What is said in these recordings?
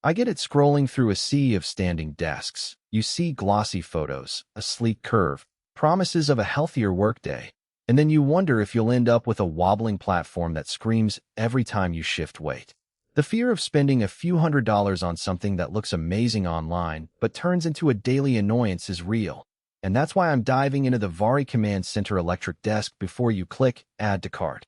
I get it scrolling through a sea of standing desks. You see glossy photos, a sleek curve, promises of a healthier workday, and then you wonder if you'll end up with a wobbling platform that screams every time you shift weight. The fear of spending a few $100s on something that looks amazing online but turns into a daily annoyance is real, and that's why I'm diving into the Vari Command Center electric desk before you click Add to Cart.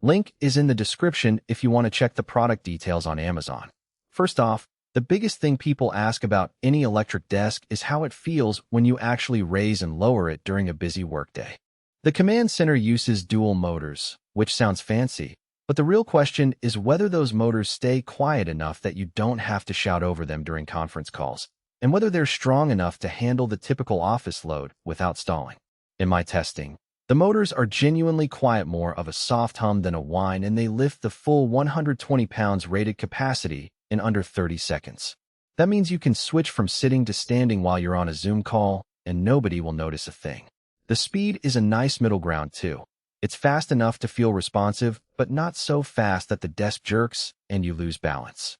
Link is in the description if you want to check the product details on Amazon. First off, the biggest thing people ask about any electric desk is how it feels when you actually raise and lower it during a busy workday. The Command Center uses dual motors, which sounds fancy, but the real question is whether those motors stay quiet enough that you don't have to shout over them during conference calls, and whether they're strong enough to handle the typical office load without stalling. In my testing, the motors are genuinely quiet, more of a soft hum than a whine, and they lift the full 120 pounds rated capacity in under 30 seconds. That means you can switch from sitting to standing while you're on a Zoom call, and nobody will notice a thing. The speed is a nice middle ground too. It's fast enough to feel responsive, but not so fast that the desk jerks and you lose balance.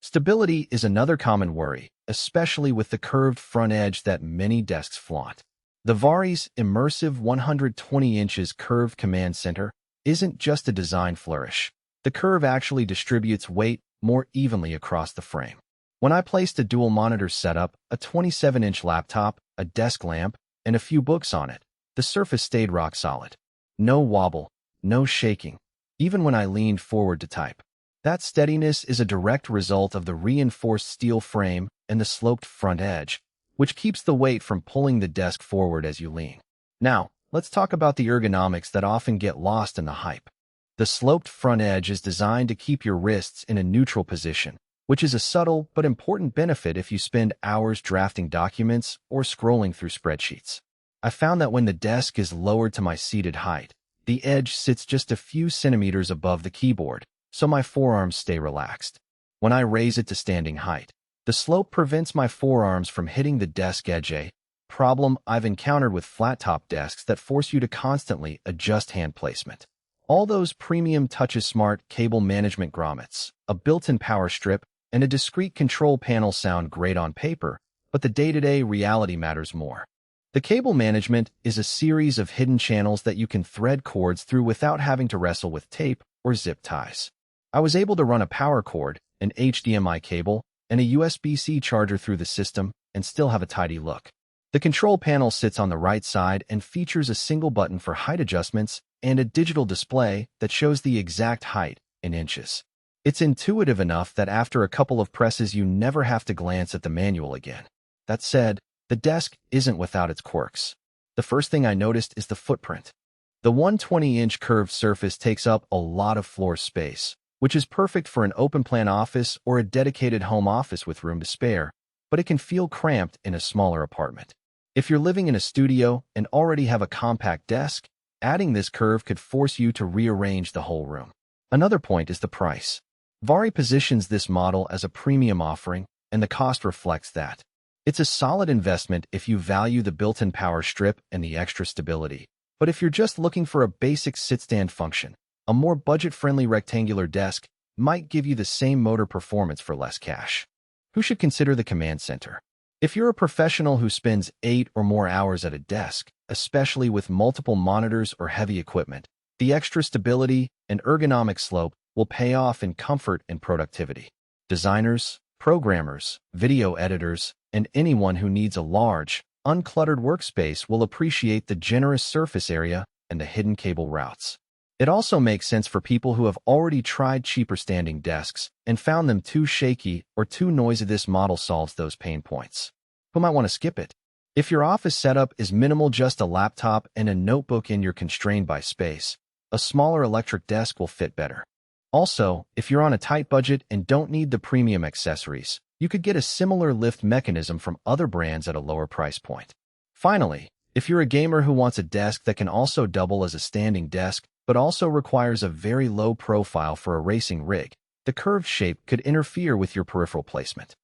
Stability is another common worry, especially with the curved front edge that many desks flaunt. The Vari's immersive 120 inches curved Command Center isn't just a design flourish. The curve actually distributes weight more evenly across the frame. When I placed a dual monitor setup, a 27-inch laptop, a desk lamp, and a few books on it, the surface stayed rock solid. No wobble, no shaking, even when I leaned forward to type. That steadiness is a direct result of the reinforced steel frame and the sloped front edge, which keeps the weight from pulling the desk forward as you lean. Now, let's talk about the ergonomics that often get lost in the hype. The sloped front edge is designed to keep your wrists in a neutral position, which is a subtle but important benefit if you spend hours drafting documents or scrolling through spreadsheets. I found that when the desk is lowered to my seated height, the edge sits just a few centimeters above the keyboard, so my forearms stay relaxed. When I raise it to standing height, the slope prevents my forearms from hitting the desk edge, a problem I've encountered with flat-top desks that force you to constantly adjust hand placement. All those premium touches, smart cable management grommets, a built-in power strip, and a discrete control panel sound great on paper, but the day-to-day reality matters more. The cable management is a series of hidden channels that you can thread cords through without having to wrestle with tape or zip ties. I was able to run a power cord, an HDMI cable, and a USB-C charger through the system and still have a tidy look. The control panel sits on the right side and features a single button for height adjustments and a digital display that shows the exact height in inches. It's intuitive enough that after a couple of presses you never have to glance at the manual again. That said, the desk isn't without its quirks. The first thing I noticed is the footprint. The 120-inch curved surface takes up a lot of floor space, which is perfect for an open-plan office or a dedicated home office with room to spare, but it can feel cramped in a smaller apartment. If you're living in a studio and already have a compact desk, adding this curve could force you to rearrange the whole room. Another point is the price. Vari positions this model as a premium offering, and the cost reflects that. It's a solid investment if you value the built-in power strip and the extra stability. But if you're just looking for a basic sit-stand function, a more budget-friendly rectangular desk might give you the same motor performance for less cash. Who should consider the Command Center? If you're a professional who spends 8 or more hours at a desk, especially with multiple monitors or heavy equipment, the extra stability and ergonomic slope will pay off in comfort and productivity. Designers, programmers, video editors, and anyone who needs a large, uncluttered workspace will appreciate the generous surface area and the hidden cable routes. It also makes sense for people who have already tried cheaper standing desks and found them too shaky or too noisy. This model solves those pain points. Who might want to skip it? If your office setup is minimal, just a laptop and a notebook, and you're constrained by space, a smaller electric desk will fit better. Also, if you're on a tight budget and don't need the premium accessories, you could get a similar lift mechanism from other brands at a lower price point. Finally, if you're a gamer who wants a desk that can also double as a standing desk but also requires a very low profile for a racing rig, the curved shape could interfere with your peripheral placement.